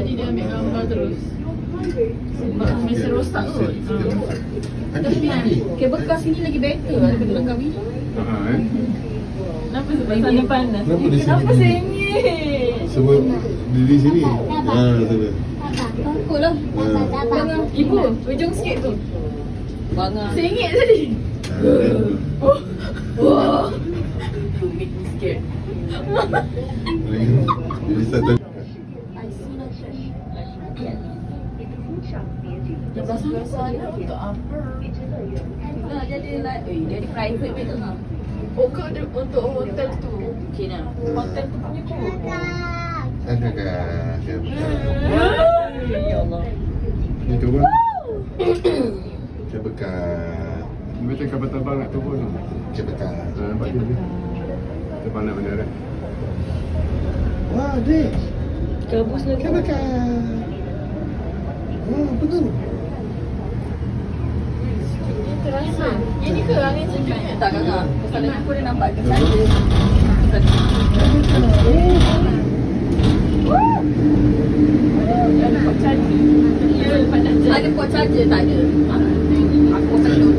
Jadi dia ambil gambar terus. Sebab mesti rosak kot. Tapi kabel bekas ni lagi better lah daripada kami. Kenapa sebab sana panas? Kenapa sengit? Sebab di sini. Betul. Takut lah. Ibu, ujung sikit tu. Bangang. Sengit tadi. Wah. Make me scared. Jadi satu. Biasa-biasa ni untuk apa? Nak jadi jadi private betul tak? Oh, kau ada untuk hotel tu. Okey nah. Hotel tu punya tu. Kakak. Ya Allah. Ni turun. Cebekat. Macam kapal terbang nak turun tu. Cebekat. Nampak tu. Terbang nak mendarat. Wah, dek. Kabus lagi. Cebekat. Oh, betul. Terasa. Ini ke angin sejuk tak kakak? Pasal aku dah nampak ke saja. Ada pot charger tak ada? Aku perlu.